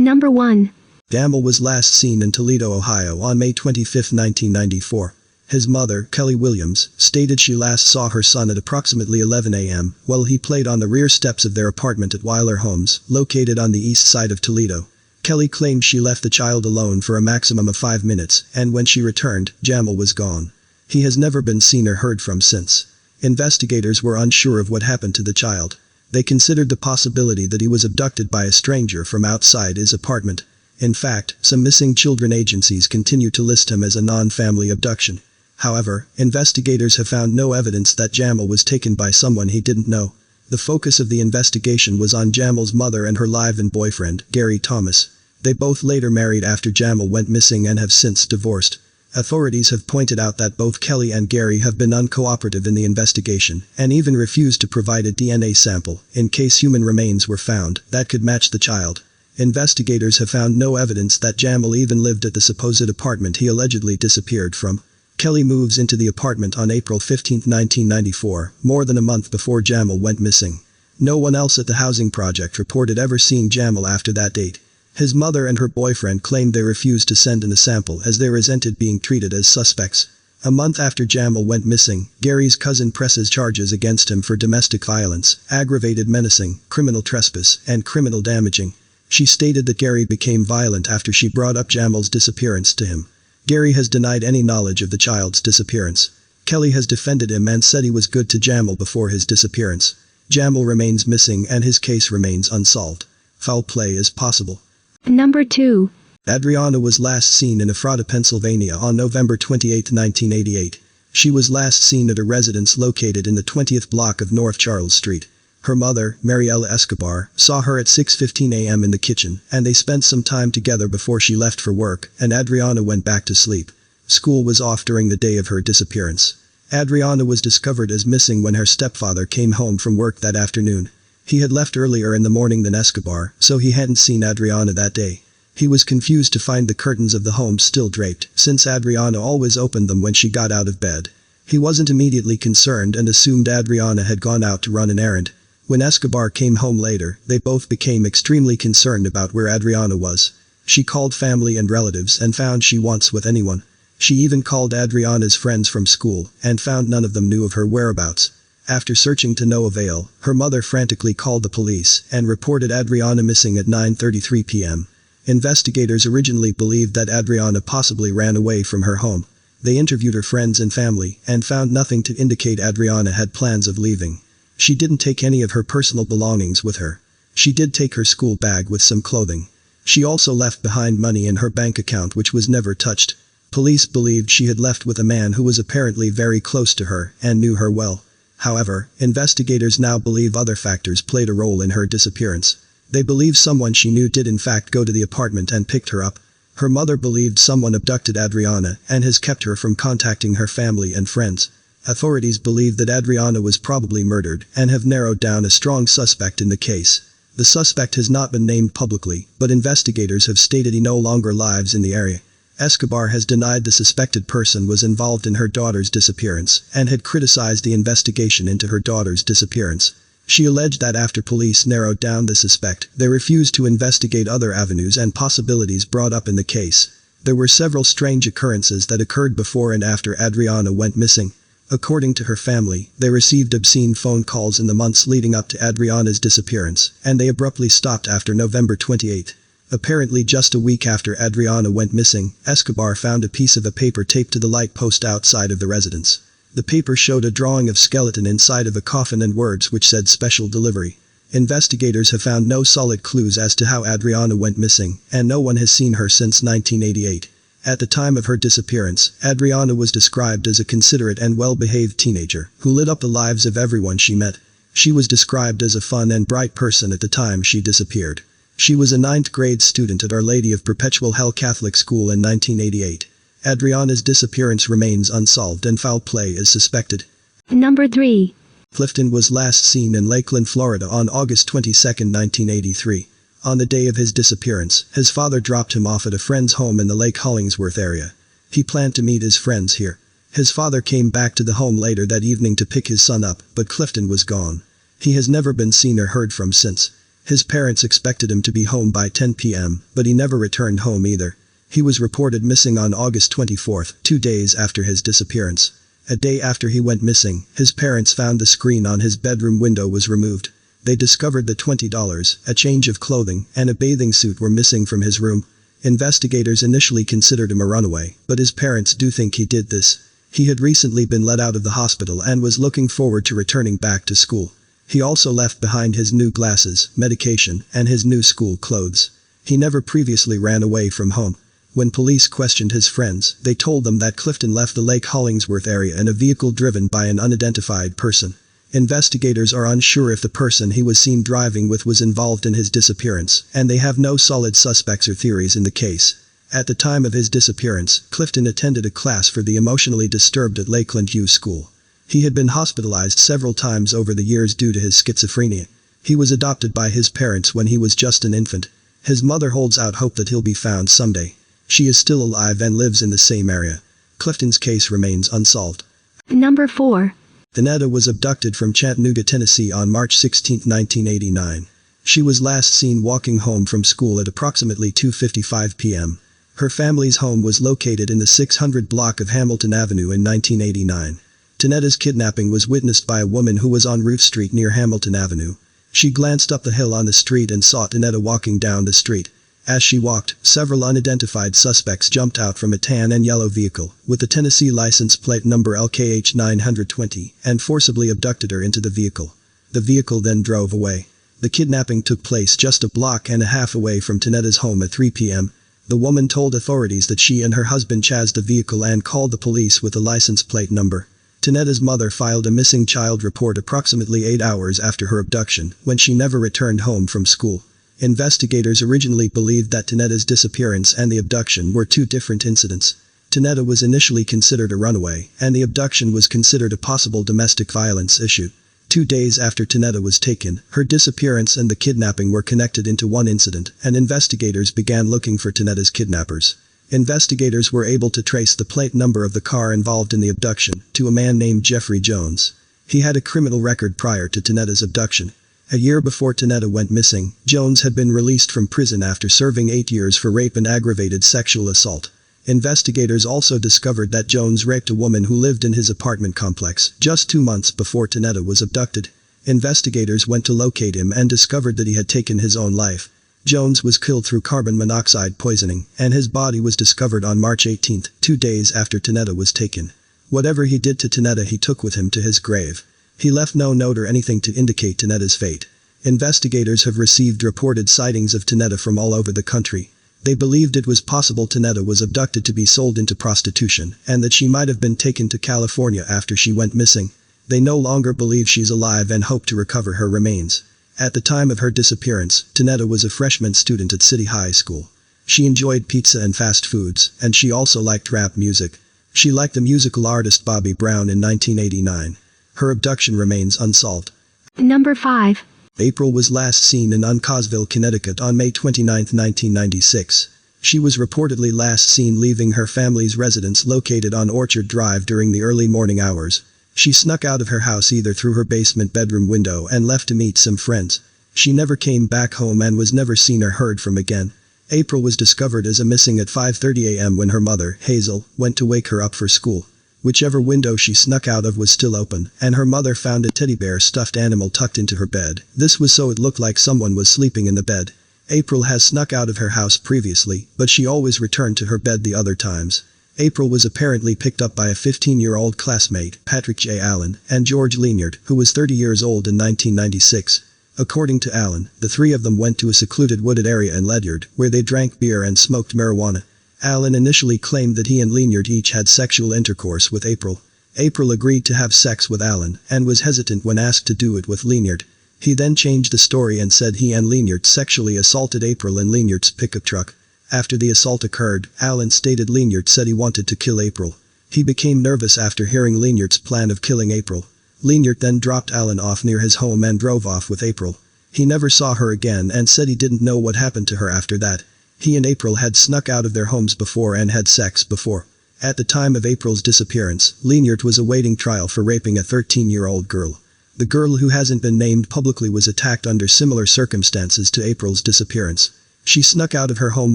Number 1. Jamel was last seen in Toledo, Ohio on May 25, 1994. His mother, Kelly Williams, stated she last saw her son at approximately 11 a.m. while he played on the rear steps of their apartment at Weiler Homes, located on the east side of Toledo. Kelly claimed she left the child alone for a maximum of 5 minutes, and when she returned, Jamel was gone. He has never been seen or heard from since. Investigators were unsure of what happened to the child. They considered the possibility that he was abducted by a stranger from outside his apartment. In fact, some missing children agencies continue to list him as a non-family abduction. However, investigators have found no evidence that Jamel was taken by someone he didn't know. The focus of the investigation was on Jamel's mother and her live-in boyfriend, Gary Thomas. They both later married after Jamel went missing and have since divorced. Authorities have pointed out that both Kelly and Gary have been uncooperative in the investigation and even refused to provide a DNA sample in case human remains were found that could match the child. Investigators have found no evidence that Jamel even lived at the supposed apartment he allegedly disappeared from. Kelly moves into the apartment on April 15, 1994, more than a month before Jamel went missing. No one else at the housing project reported ever seeing Jamel after that date. His mother and her boyfriend claimed they refused to send in a sample as they resented being treated as suspects. A month after Jamel went missing, Gary's cousin presses charges against him for domestic violence, aggravated menacing, criminal trespass, and criminal damaging. She stated that Gary became violent after she brought up Jamel's disappearance to him. Gary has denied any knowledge of the child's disappearance. Kelly has defended him and said he was good to Jamel before his disappearance. Jamel remains missing and his case remains unsolved. Foul play is possible. Number 2. Adriana was last seen in Ephrata, Pennsylvania on November 28, 1988. She was last seen at a residence located in the 20th block of North Charles Street. Her mother, Mariela Escobar, saw her at 6:15 a.m. in the kitchen, and they spent some time together before she left for work, and Adriana went back to sleep. School was off during the day of her disappearance. Adriana was discovered as missing when her stepfather came home from work that afternoon. He had left earlier in the morning than Escobar, so he hadn't seen Adriana that day. He was confused to find the curtains of the home still draped, since Adriana always opened them when she got out of bed. He wasn't immediately concerned and assumed Adriana had gone out to run an errand. When Escobar came home later, they both became extremely concerned about where Adriana was. She called family and relatives and found she wasn't with anyone. She even called Adriana's friends from school and found none of them knew of her whereabouts. After searching to no avail, her mother frantically called the police and reported Adriana missing at 9:33 p.m. Investigators originally believed that Adriana possibly ran away from her home. They interviewed her friends and family and found nothing to indicate Adriana had plans of leaving. She didn't take any of her personal belongings with her. She did take her school bag with some clothing. She also left behind money in her bank account which was never touched. Police believed she had left with a man who was apparently very close to her and knew her well. However, investigators now believe other factors played a role in her disappearance. They believe someone she knew did in fact go to the apartment and picked her up. Her mother believed someone abducted Adriana and has kept her from contacting her family and friends. Authorities believe that Adriana was probably murdered and have narrowed down a strong suspect in the case. The suspect has not been named publicly, but investigators have stated he no longer lives in the area. Escobar has denied the suspected person was involved in her daughter's disappearance and had criticized the investigation into her daughter's disappearance. She alleged that after police narrowed down the suspect, they refused to investigate other avenues and possibilities brought up in the case. There were several strange occurrences that occurred before and after Adriana went missing. According to her family, they received obscene phone calls in the months leading up to Adriana's disappearance, and they abruptly stopped after November 28. Apparently just a week after Adriana went missing, Escobar found a piece of a paper taped to the light post outside of the residence. The paper showed a drawing of skeleton inside of a coffin and words which said special delivery. Investigators have found no solid clues as to how Adriana went missing, and no one has seen her since 1988. At the time of her disappearance, Adriana was described as a considerate and well-behaved teenager who lit up the lives of everyone she met. She was described as a fun and bright person at the time she disappeared. She was a 9th grade student at Our Lady of Perpetual Hell Catholic School in 1988. Adriana's disappearance remains unsolved and foul play is suspected. Number 3. Clifton was last seen in Lakeland, Florida on August 22, 1983. On the day of his disappearance, his father dropped him off at a friend's home in the Lake Hollingsworth area. He planned to meet his friends here. His father came back to the home later that evening to pick his son up, but Clifton was gone. He has never been seen or heard from since. His parents expected him to be home by 10 p.m., but he never returned home either. He was reported missing on August 24, 2 days after his disappearance. A day after he went missing, his parents found the screen on his bedroom window was removed. They discovered that $20, a change of clothing, and a bathing suit were missing from his room. Investigators initially considered him a runaway, but his parents do think he did this. He had recently been let out of the hospital and was looking forward to returning back to school. He also left behind his new glasses, medication, and his new school clothes. He never previously ran away from home. When police questioned his friends, they told them that Clifton left the Lake Hollingsworth area in a vehicle driven by an unidentified person. Investigators are unsure if the person he was seen driving with was involved in his disappearance, and they have no solid suspects or theories in the case. At the time of his disappearance, Clifton attended a class for the emotionally disturbed at Lakeland U School. He had been hospitalized several times over the years due to his schizophrenia. He was adopted by his parents when he was just an infant. His mother holds out hope that he'll be found someday. She is still alive and lives in the same area. Clifton's case remains unsolved. Number 4. Tonietta was abducted from Chattanooga, Tennessee on March 16, 1989. She was last seen walking home from school at approximately 2:55 p.m. Her family's home was located in the 600 block of Hamilton Avenue in 1989. Tonietta's kidnapping was witnessed by a woman who was on Roof Street near Hamilton Avenue. She glanced up the hill on the street and saw Tonietta walking down the street. As she walked, several unidentified suspects jumped out from a tan and yellow vehicle, with the Tennessee license plate number LKH 920, and forcibly abducted her into the vehicle. The vehicle then drove away. The kidnapping took place just a block and a half away from Tonietta's home at 3 p.m. The woman told authorities that she and her husband chased the vehicle and called the police with the license plate number. Tonietta's mother filed a missing child report approximately 8 hours after her abduction, when she never returned home from school. Investigators originally believed that Tonietta's disappearance and the abduction were two different incidents. Tonietta was initially considered a runaway, and the abduction was considered a possible domestic violence issue. 2 days after Tonietta was taken, her disappearance and the kidnapping were connected into one incident, and investigators began looking for Tonietta's kidnappers. Investigators were able to trace the plate number of the car involved in the abduction to a man named Jeffrey Jones. He had a criminal record prior to Tonietta's abduction. A year before Tonietta went missing, Jones had been released from prison after serving 8 years for rape and aggravated sexual assault. Investigators also discovered that Jones raped a woman who lived in his apartment complex just 2 months before Tonietta was abducted. Investigators went to locate him and discovered that he had taken his own life. Jones was killed through carbon monoxide poisoning, and his body was discovered on March 18, 2 days after Tonietta was taken. Whatever he did to Tonietta he took with him to his grave. He left no note or anything to indicate Tonietta's fate. Investigators have received reported sightings of Tonietta from all over the country. They believed it was possible Tonietta was abducted to be sold into prostitution, and that she might have been taken to California after she went missing. They no longer believe she's alive and hope to recover her remains. At the time of her disappearance, Tonietta was a freshman student at City High School. She enjoyed pizza and fast foods, and she also liked rap music. She liked the musical artist Bobby Brown in 1989. Her abduction remains unsolved. Number 5. April was last seen in Uncasville, Connecticut on May 29, 1996. She was reportedly last seen leaving her family's residence located on Orchard Drive during the early morning hours. She snuck out of her house either through her basement bedroom window and left to meet some friends. She never came back home and was never seen or heard from again. April was discovered as a missing at 5:30 a.m. when her mother, Hazel, went to wake her up for school. Whichever window she snuck out of was still open, and her mother found a teddy bear stuffed animal tucked into her bed. This was so it looked like someone was sleeping in the bed. April has snuck out of her house previously, but she always returned to her bed the other times. April was apparently picked up by a 15-year-old classmate, Patrick J. Allen, and George Leanyard, who was 30 years old in 1996. According to Allen, the three of them went to a secluded wooded area in Ledyard, where they drank beer and smoked marijuana. Allen initially claimed that he and Leanyard each had sexual intercourse with April. April agreed to have sex with Allen, and was hesitant when asked to do it with Leanyard. He then changed the story and said he and Leanyard sexually assaulted April in Leanyard's pickup truck. After the assault occurred, Allen stated Leanyard said he wanted to kill April. He became nervous after hearing Leanyard's plan of killing April. Leanyard then dropped Allen off near his home and drove off with April. He never saw her again and said he didn't know what happened to her after that. He and April had snuck out of their homes before and had sex before. At the time of April's disappearance, Leanyard was awaiting trial for raping a 13-year-old girl. The girl who hasn't been named publicly was attacked under similar circumstances to April's disappearance. She snuck out of her home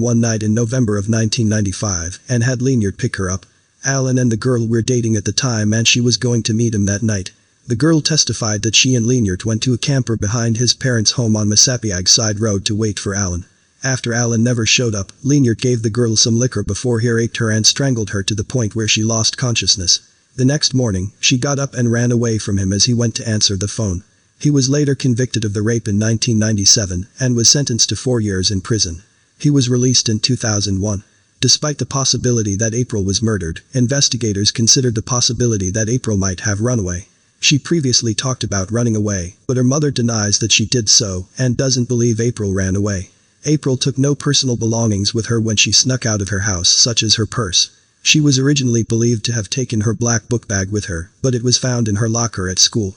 one night in November of 1995 and had Lynyrd pick her up. Alan and the girl were dating at the time and she was going to meet him that night. The girl testified that she and Lynyrd went to a camper behind his parents' home on Massapequa Side Road to wait for Alan. After Alan never showed up, Lynyrd gave the girl some liquor before he raped her and strangled her to the point where she lost consciousness. The next morning, she got up and ran away from him as he went to answer the phone. He was later convicted of the rape in 1997 and was sentenced to 4 years in prison. He was released in 2001. Despite the possibility that April was murdered, investigators considered the possibility that April might have run away. She previously talked about running away, but her mother denies that she did so and doesn't believe April ran away. April took no personal belongings with her when she snuck out of her house, such as her purse. She was originally believed to have taken her black book bag with her, but it was found in her locker at school.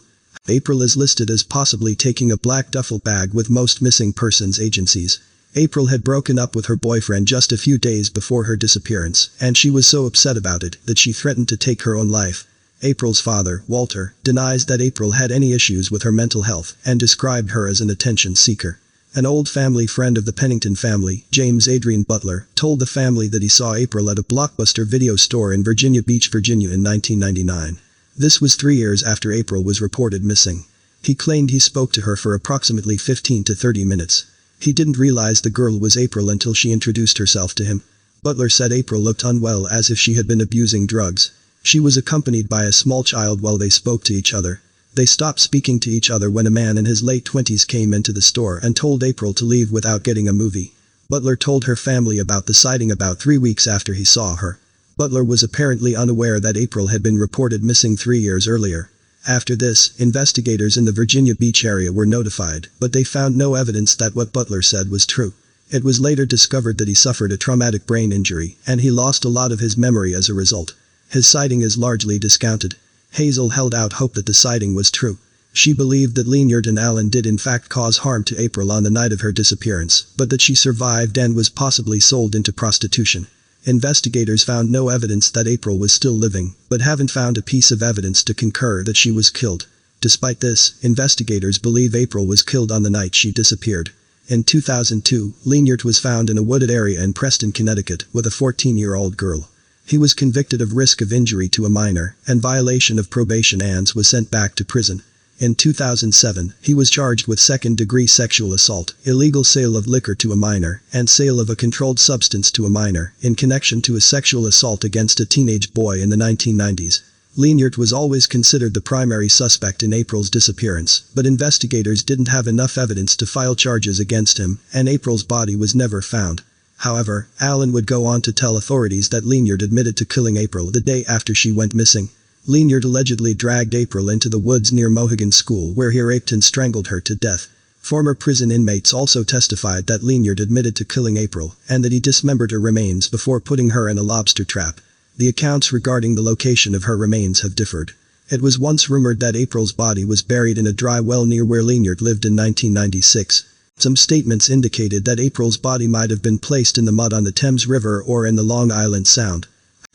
April is listed as possibly taking a black duffel bag with most missing persons agencies. April had broken up with her boyfriend just a few days before her disappearance, and she was so upset about it that she threatened to take her own life. April's father, Walter, denies that April had any issues with her mental health and described her as an attention seeker. An old family friend of the Pennington family, James Adrian Butler, told the family that he saw April at a Blockbuster video store in Virginia Beach, Virginia in 1999. This was 3 years after April was reported missing. He claimed he spoke to her for approximately 15 to 30 minutes. He didn't realize the girl was April until she introduced herself to him. Butler said April looked unwell as if she had been abusing drugs. She was accompanied by a small child while they spoke to each other. They stopped speaking to each other when a man in his late 20s came into the store and told April to leave without getting a movie. Butler told her family about the sighting about 3 weeks after he saw her. Butler was apparently unaware that April had been reported missing 3 years earlier. After this, investigators in the Virginia Beach area were notified, but they found no evidence that what Butler said was true. It was later discovered that he suffered a traumatic brain injury, and he lost a lot of his memory as a result. His sighting is largely discounted. Hazel held out hope that the sighting was true. She believed that Lynyrd and Alan did in fact cause harm to April on the night of her disappearance, but that she survived and was possibly sold into prostitution. Investigators found no evidence that April was still living, but haven't found a piece of evidence to concur that she was killed. Despite this, investigators believe April was killed on the night she disappeared. In 2002, Lynyrd was found in a wooded area in Preston, Connecticut, with a 14-year-old girl. He was convicted of risk of injury to a minor and violation of probation and was sent back to prison. In 2007, he was charged with second-degree sexual assault, illegal sale of liquor to a minor, and sale of a controlled substance to a minor, in connection to a sexual assault against a teenage boy in the 1990s. Lynyrd was always considered the primary suspect in April's disappearance, but investigators didn't have enough evidence to file charges against him, and April's body was never found. However, Alan would go on to tell authorities that Lynyrd admitted to killing April the day after she went missing. Lynyrd allegedly dragged April into the woods near Mohegan School where he raped and strangled her to death. Former prison inmates also testified that Lynyrd admitted to killing April and that he dismembered her remains before putting her in a lobster trap. The accounts regarding the location of her remains have differed. It was once rumored that April's body was buried in a dry well near where Lynyrd lived in 1996. Some statements indicated that April's body might have been placed in the mud on the Thames River or in the Long Island Sound.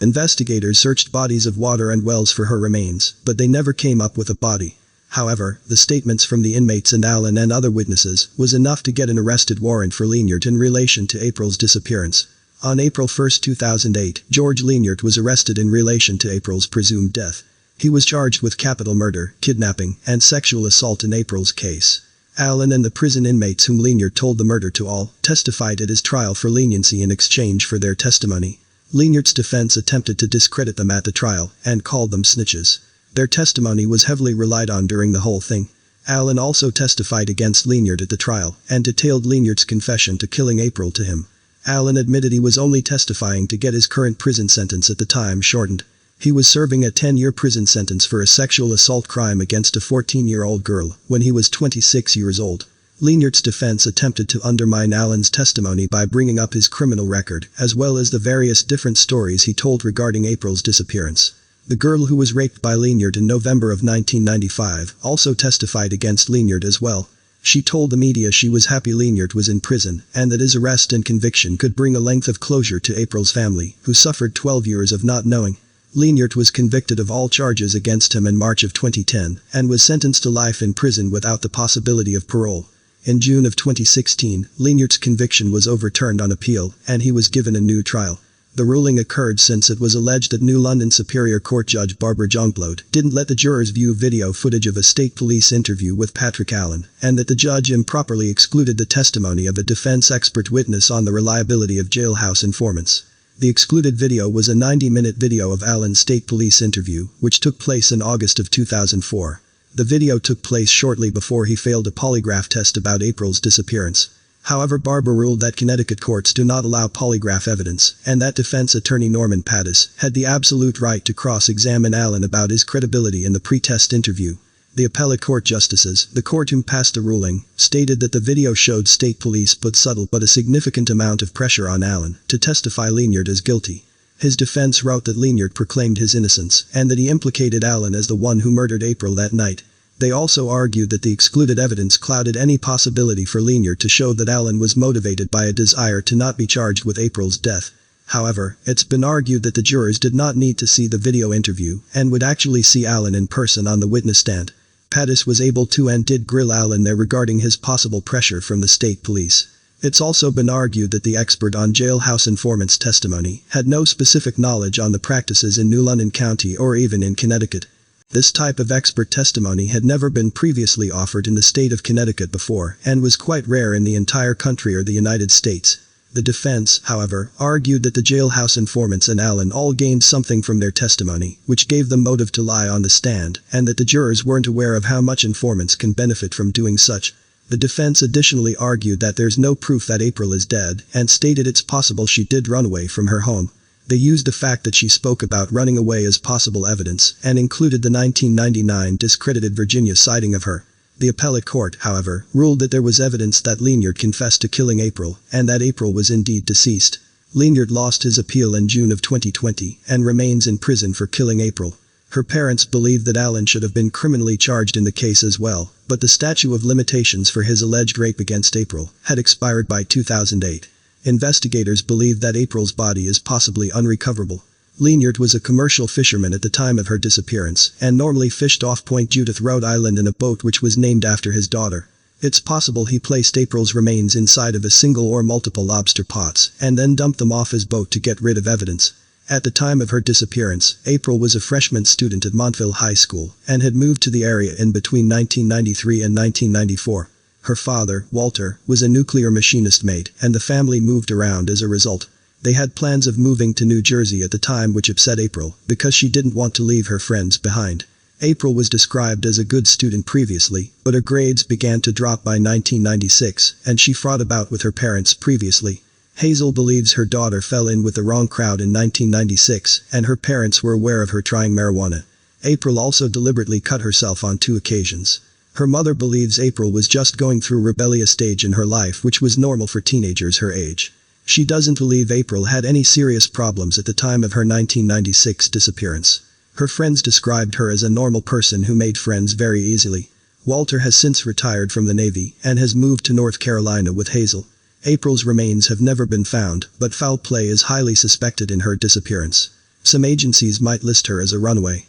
Investigators searched bodies of water and wells for her remains, but they never came up with a body. However, the statements from the inmates and Alan and other witnesses was enough to get an arrested warrant for Lynyrd in relation to April's disappearance. On April 1, 2008, George Lynyrd was arrested in relation to April's presumed death. He was charged with capital murder, kidnapping, and sexual assault in April's case. Alan and the prison inmates whom Lynyrd told the murder to all testified at his trial for leniency in exchange for their testimony. Lynyrd's defense attempted to discredit them at the trial and called them snitches. Their testimony was heavily relied on during the whole thing. Alan also testified against Lynyrd at the trial and detailed Lynyrd's confession to killing April to him. Alan admitted he was only testifying to get his current prison sentence at the time shortened. He was serving a 10-year prison sentence for a sexual assault crime against a 14-year-old girl when he was 26 years old. Lynyrd's defense attempted to undermine Alan's testimony by bringing up his criminal record, as well as the various different stories he told regarding April's disappearance. The girl who was raped by Lynyrd in November of 1995 also testified against Lynyrd as well. She told the media she was happy Lynyrd was in prison and that his arrest and conviction could bring a length of closure to April's family, who suffered 12 years of not knowing. Lynn was convicted of all charges against him in March of 2010 and was sentenced to life in prison without the possibility of parole. In June of 2016, Lyn's conviction was overturned on appeal, and he was given a new trial. The ruling occurred since it was alleged that New London Superior Court Judge Barbara Jongbloed didn't let the jurors view video footage of a state police interview with Patrick Allen, and that the judge improperly excluded the testimony of a defense expert witness on the reliability of jailhouse informants. The excluded video was a 90-minute video of Allen's state police interview, which took place in August of 2004. The video took place shortly before he failed a polygraph test about April's disappearance. However, Barbara ruled that Connecticut courts do not allow polygraph evidence, and that defense attorney Norman Pattis had the absolute right to cross-examine Allen about his credibility in the pre-test interview. The appellate court justices, the court who passed the ruling, stated that the video showed state police put subtle but a significant amount of pressure on Allen to testify Lynn as guilty. His defense wrote that Lynn proclaimed his innocence and that he implicated Allen as the one who murdered April that night. They also argued that the excluded evidence clouded any possibility for Lynn to show that Allen was motivated by a desire to not be charged with April's death. However, it's been argued that the jurors did not need to see the video interview and would actually see Allen in person on the witness stand. Pattis was able to and did grill Allen there regarding his possible pressure from the state police. It's also been argued that the expert on jailhouse informants' testimony had no specific knowledge on the practices in New London County or even in Connecticut. This type of expert testimony had never been previously offered in the state of Connecticut before and was quite rare in the entire country or the United States. The defense, however, argued that the jailhouse informants and Allen all gained something from their testimony, which gave them motive to lie on the stand, and that the jurors weren't aware of how much informants can benefit from doing such. The defense additionally argued that there's no proof that April is dead, and stated it's possible she did run away from her home. They used the fact that she spoke about running away as possible evidence, and included the 1999 discredited Virginia sighting of her. The appellate court, however, ruled that there was evidence that Lynn confessed to killing April, and that April was indeed deceased. Lynn lost his appeal in June of 2020, and remains in prison for killing April. Her parents believed that Allen should have been criminally charged in the case as well, but the statute of limitations for his alleged rape against April had expired by 2008. Investigators believe that April's body is possibly unrecoverable. Lynn was a commercial fisherman at the time of her disappearance and normally fished off Point Judith, Rhode Island in a boat which was named after his daughter. It's possible he placed April's remains inside of a single or multiple lobster pots and then dumped them off his boat to get rid of evidence. At the time of her disappearance, April was a freshman student at Montville High School and had moved to the area in between 1993 and 1994. Her father, Walter, was a nuclear machinist mate, and the family moved around as a result. They had plans of moving to New Jersey at the time, which upset April, because she didn't want to leave her friends behind. April was described as a good student previously, but her grades began to drop by 1996, and she fought about with her parents previously. Hazel believes her daughter fell in with the wrong crowd in 1996, and her parents were aware of her trying marijuana. April also deliberately cut herself on 2 occasions. Her mother believes April was just going through a rebellious stage in her life, which was normal for teenagers her age. She doesn't believe April had any serious problems at the time of her 1996 disappearance. Her friends described her as a normal person who made friends very easily. Walter has since retired from the Navy and has moved to North Carolina with Hazel. April's remains have never been found, but foul play is highly suspected in her disappearance. Some agencies might list her as a runaway.